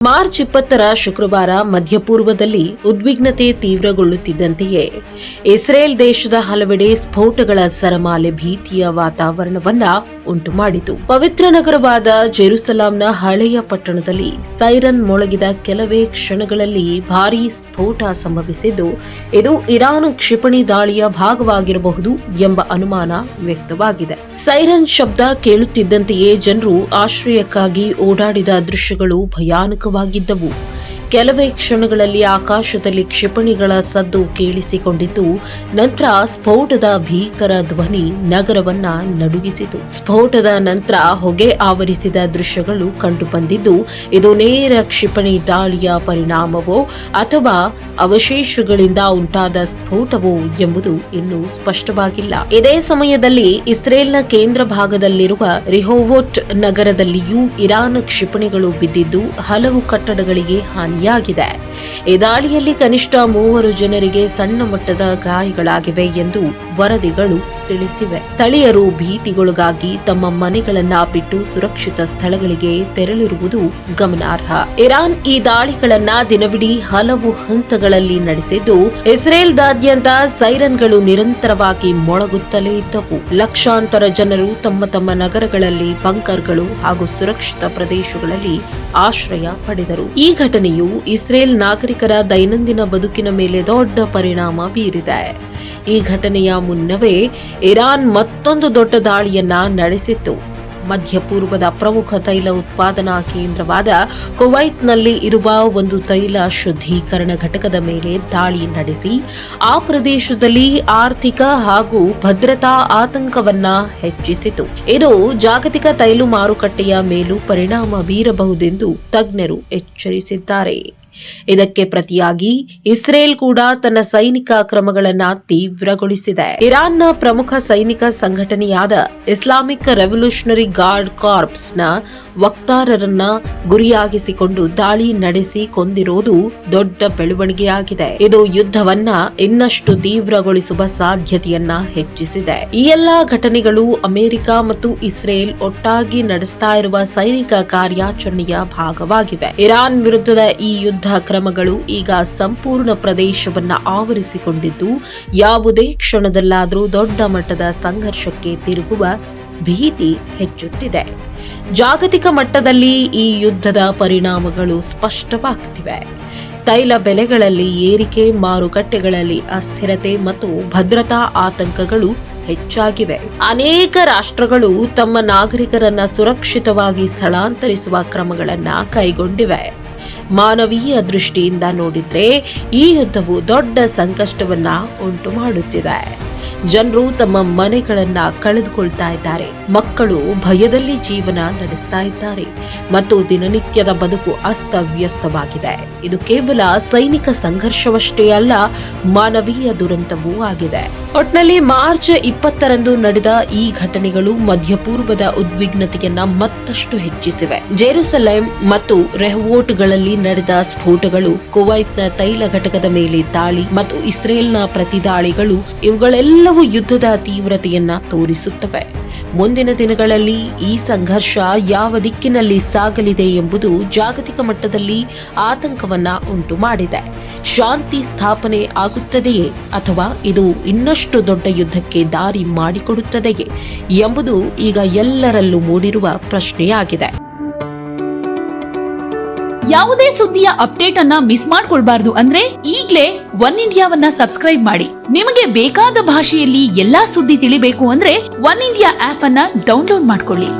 March 20ರ ಶುಕ್ರವಾರ ಮಧ್ಯಪೂರ್ವದಲ್ಲಿ ಉದ್ವಿಗ್ನತೆ ತೀವ್ರಗೊಳ್ಳುತ್ತಿದ್ದಂತೆಯೇ Israel ದೇಶದ ಹಲವೆಡೆ ಸ್ಫೋಟಗಳ ಸರಮಾಲೆ ಭೀತಿಯ ವಾತಾವರಣವನ್ನ ಉಂಟುಮಾಡಿತು. ಪವಿತ್ರ ನಗರವಾದ ಜೆರುಸಲಾಂನ ಹಳೆಯ ಪಟ್ಟಣದಲ್ಲಿ ಸೈರನ್ ಮೊಳಗಿದ ಕೆಲವೇ ಕ್ಷಣಗಳಲ್ಲಿ ಭಾರೀ ಸ್ಫೋಟ ಸಂಭವಿಸಿದ್ದು, ಇದು ಇರಾನ್ ಕ್ಷಿಪಣಿ ದಾಳಿಯ ಭಾಗವಾಗಿರಬಹುದು ಎಂಬ ಅನುಮಾನ ವ್ಯಕ್ತವಾಗಿದೆ. ಸೈರನ್ ಶಬ್ದ ಕೇಳುತ್ತಿದ್ದಂತೆಯೇ ಜನರು ಆಶ್ರಯಕ್ಕಾಗಿ ಓಡಾಡಿದ ದೃಶ್ಯಗಳು ಭಯಾನಕವಾಗಿದ್ದವು. ಕೆಲವೇ ಕ್ಷಣಗಳಲ್ಲಿ ಆಕಾಶದಲ್ಲಿ ಕ್ಷಿಪಣಿಗಳ ಸದ್ದು ಕೇಳಿಸಿಕೊಂಡಿತು. ನಂತರ ಸ್ಫೋಟದ ಭೀಕರ ಧ್ವನಿ ನಗರವನ್ನ ನಡುಗಿಸಿತು. ಸ್ಫೋಟದ ನಂತರ ಹೊಗೆ ಆವರಿಸಿದ ದೃಶ್ಯಗಳು ಕಂಡುಬಂದಿದ್ದು, ಇದು ನೇರ ಕ್ಷಿಪಣಿ ದಾಳಿಯ ಪರಿಣಾಮವೋ ಅಥವಾ ಅವಶೇಷಗಳಿಂದ ಉಂಟಾದ ಸ್ಫೋಟವೋ ಎಂಬುದು ಇನ್ನೂ ಸ್ಪಷ್ಟವಾಗಿಲ್ಲ. ಇದೇ ಸಮಯದಲ್ಲಿ ಇಸ್ರೇಲ್ನ ಕೇಂದ್ರ ಭಾಗದಲ್ಲಿರುವ ರಿಹೋವೋಟ್ ನಗರದಲ್ಲಿಯೂ ಇರಾನ್ ಕ್ಷಿಪಣಿಗಳು ಬಿದ್ದಿದ್ದು ಹಲವು ಕಟ್ಟಡಗಳಿಗೆ ಹಾನಿಯಾಗಿದೆ. ಈ ದಾಳಿಯಲ್ಲಿ ಕನಿಷ್ಠ 3 ಜನರಿಗೆ ಸಣ್ಣ ಮಟ್ಟದ ಗಾಯಗಳಾಗಿವೆ ಎಂದು ವರದಿಗಳು ತಿಳಿಸಿವೆ. ಸ್ಥಳೀಯರು ಭೀತಿಗೊಳಗಾಗಿ ತಮ್ಮ ಮನೆಗಳನ್ನ ಬಿಟ್ಟು ಸುರಕ್ಷಿತ ಸ್ಥಳಗಳಿಗೆ ತೆರಳಿರುವುದು ಗಮನಾರ್ಹ. ಇರಾನ್ ಈ ದಾಳಿಗಳನ್ನ ದಿನವಿಡೀ ಹಲವು ಹಂತಗಳಲ್ಲಿ ನಡೆಸಿದ್ದು, ಇಸ್ರೇಲ್ದಾದ್ಯಂತ ಸೈರನ್ಗಳು ನಿರಂತರವಾಗಿ ಮೊಳಗುತ್ತಲೇ ಇದ್ದವು. ಲಕ್ಷಾಂತರ ಜನರು ತಮ್ಮ ನಗರಗಳಲ್ಲಿ ಬಂಕರ್ಗಳು ಹಾಗೂ ಸುರಕ್ಷಿತ ಪ್ರದೇಶಗಳಲ್ಲಿ ಆಶ್ರಯ ಪಡೆದರು. ಈ ಘಟನೆಯು ಇಸ್ರೇಲ್ ನಾಗರಿಕರ ದೈನಂದಿನ ಬದುಕಿನ ಮೇಲೆ ದೊಡ್ಡ ಪರಿಣಾಮ ಬೀರಿದೆ. ಈ ಘಟನೆಯ ಮುನ್ನವೇ ಇರಾನ್ ಮತ್ತೊಂದು ದೊಡ್ಡ ದಾಳಿಯನ್ನ ನಡೆಸಿತ್ತು. ಮಧ್ಯಪೂರ್ವದ ಪ್ರಮುಖ ತೈಲ ಉತ್ಪಾದನಾ ಕೇಂದ್ರವಾದ ಕುವೈತ್ನಲ್ಲಿ ಇರುವ ಒಂದು ತೈಲ ಶುದ್ಧೀಕರಣ ಘಟಕದ ಮೇಲೆ ದಾಳಿ ನಡೆಸಿ ಆ ಪ್ರದೇಶದಲ್ಲಿ ಆರ್ಥಿಕ ಹಾಗೂ ಭದ್ರತಾ ಆತಂಕವನ್ನ ಹೆಚ್ಚಿಸಿತು. ಇದು ಜಾಗತಿಕ ತೈಲ ಮಾರುಕಟ್ಟೆಯ ಮೇಲೂ ಪರಿಣಾಮ ಬೀರಬಹುದೆಂದು ತಜ್ಞರು ಎಚ್ಚರಿಸಿದ್ದಾರೆ. ಇದಕ್ಕೆ ಪ್ರತಿಯಾಗಿ ಇಸ್ರೇಲ್ ಕೂಡ ತನ್ನ ಸೈನಿಕ ಕ್ರಮಗಳನ್ನು ತೀವ್ರಗೊಳಿಸಿದೆ. ಇರಾನ್ನ ಪ್ರಮುಖ ಸೈನಿಕ ಸಂಘಟನೆಯಾದ ಇಸ್ಲಾಮಿಕ್ ರೆವಲ್ಯೂಷನರಿ ಗಾರ್ಡ್ ಕಾರ್ಪ್ಸ್ನ ವಕ್ತಾರರನ್ನ ಗುರಿಯಾಗಿಸಿಕೊಂಡು ದಾಳಿ ನಡೆಸಿ ಕೊಂದಿರೋದು ದೊಡ್ಡ ಬೆಳವಣಿಗೆಯಾಗಿದೆ. ಇದು ಯುದ್ಧವನ್ನ ಇನ್ನಷ್ಟು ತೀವ್ರಗೊಳಿಸುವ ಸಾಧ್ಯತೆಯನ್ನ ಹೆಚ್ಚಿಸಿದೆ. ಈ ಎಲ್ಲಾ ಘಟನೆಗಳು ಅಮೆರಿಕ ಮತ್ತು ಇಸ್ರೇಲ್ ಒಟ್ಟಾಗಿ ನಡೆಸ್ತಾ ಇರುವ ಸೈನಿಕ ಕಾರ್ಯಾಚರಣೆಯ ಭಾಗವಾಗಿವೆ. ಇರಾನ್ ವಿರುದ್ಧದ ಈ ಯುದ್ಧ ಕ್ರಮಗಳು ಈಗ ಸಂಪೂರ್ಣ ಪ್ರದೇಶವನ್ನ ಆವರಿಸಿಕೊಂಡಿದ್ದು, ಯಾವುದೇ ಕ್ಷಣದಲ್ಲಾದರೂ ದೊಡ್ಡ ಮಟ್ಟದ ಸಂಘರ್ಷಕ್ಕೆ ತಿರುಗುವ ಭೀತಿ ಹೆಚ್ಚುತ್ತಿದೆ. ಜಾಗತಿಕ ಮಟ್ಟದಲ್ಲಿ ಈ ಯುದ್ಧದ ಪರಿಣಾಮಗಳು ಸ್ಪಷ್ಟವಾಗುತ್ತಿವೆ. ತೈಲ ಬೆಲೆಗಳಲ್ಲಿ ಏರಿಕೆ, ಮಾರುಕಟ್ಟೆಗಳಲ್ಲಿ ಅಸ್ಥಿರತೆ ಮತ್ತು ಭದ್ರತಾ ಆತಂಕಗಳು ಹೆಚ್ಚಾಗಿವೆ. ಅನೇಕ ರಾಷ್ಟ್ರಗಳು ತಮ್ಮ ನಾಗರಿಕರನ್ನ ಸುರಕ್ಷಿತವಾಗಿ ಸ್ಥಳಾಂತರಿಸುವ ಕ್ರಮಗಳನ್ನ ಕೈಗೊಂಡಿವೆ. ಮಾನವೀಯ ದೃಷ್ಟಿಯಿಂದ ನೋಡಿದ್ರೆ ಈ ಯುದ್ಧವು ದೊಡ್ಡ ಸಂಕಷ್ಟವನ್ನ ಉಂಟು ಮಾಡುತ್ತಿದೆ. ಜನರು ತಮ್ಮ ಮನೆಗಳನ್ನ ಕಳೆದುಕೊಳ್ತಾ ಇದ್ದಾರೆ, ಮಕ್ಕಳು ಭಯದಲ್ಲಿ ಜೀವನ ನಡೆಸ್ತಾ ಇದ್ದಾರೆ ಮತ್ತು ದಿನನಿತ್ಯದ ಬದುಕು ಅಸ್ತವ್ಯಸ್ತವಾಗಿದೆ. ಇದು ಕೇವಲ ಸೈನಿಕ ಸಂಘರ್ಷವಷ್ಟೇ ಅಲ್ಲ, ಮಾನವೀಯ ದುರಂತವೂ ಆಗಿದೆ. ಒಟ್ನಲ್ಲಿ ಮಾರ್ಚ್ 20ರಂದು ನಡೆದ ಈ ಘಟನೆಗಳು ಮಧ್ಯಪೂರ್ವದ ಉದ್ವಿಗ್ನತೆಯನ್ನ ಮತ್ತಷ್ಟು ಹೆಚ್ಚಿಸಿವೆ. ಜೆರುಸಲೆಂ ಮತ್ತು ರೆಹೋವೋಟ್ಗಳಲ್ಲಿ ನಡೆದ ಸ್ಫೋಟಗಳು, ಕುವೈತ್ನ ತೈಲ ಘಟಕದ ಮೇಲೆ ದಾಳಿ ಮತ್ತು ಇಸ್ರೇಲ್ನ ಪ್ರತಿದಾಳಿಗಳು ಇವುಗಳೆಲ್ಲವೂ ಯುದ್ಧದ ತೀವ್ರತೆಯನ್ನ ತೋರಿಸುತ್ತವೆ. ಮುಂದಿನ ದಿನಗಳಲ್ಲಿ ಈ ಸಂಘರ್ಷ ಯಾವ ದಿಕ್ಕಿನಲ್ಲಿ ಸಾಗಲಿದೆ ಎಂಬುದು ಜಾಗತಿಕ ಮಟ್ಟದಲ್ಲಿ ಆತಂಕವನ್ನ ಉಂಟು ಮಾಡಿದೆ. ಶಾಂತಿ ಸ್ಥಾಪನೆ ಆಗುತ್ತದೆಯೇ ಅಥವಾ ಇದು ಇನ್ನಷ್ಟು ದೊಡ್ಡ ಯುದ್ಧಕ್ಕೆ ದಾರಿ ಮಾಡಿಕೊಡುತ್ತದೆಯೇ ಎಂಬುದು ಈಗ ಎಲ್ಲರಲ್ಲೂ ಮೂಡಿರುವ ಪ್ರಶ್ನೆಯಾಗಿದೆ. ಯಾವುದೇ ಸುದ್ದಿಯ ಅಪ್ಡೇಟ್ ಅನ್ನ ಮಿಸ್ ಮಾಡ್ಕೊಳ್ಬಾರ್ದು ಅಂದ್ರೆ ಈಗ್ಲೇ ಒನ್ ಇಂಡಿಯಾವನ್ನ ಸಬ್ಸ್ಕ್ರೈಬ್ ಮಾಡಿ. ನಿಮಗೆ ಬೇಕಾದ ಭಾಷೆಯಲ್ಲಿ ಎಲ್ಲಾ ಸುದ್ದಿ ತಿಳಿಬೇಕು ಅಂದ್ರೆ ಒನ್ ಇಂಡಿಯಾ ಆಪ್ ಅನ್ನ ಡೌನ್ಲೋಡ್ ಮಾಡ್ಕೊಳ್ಳಿ.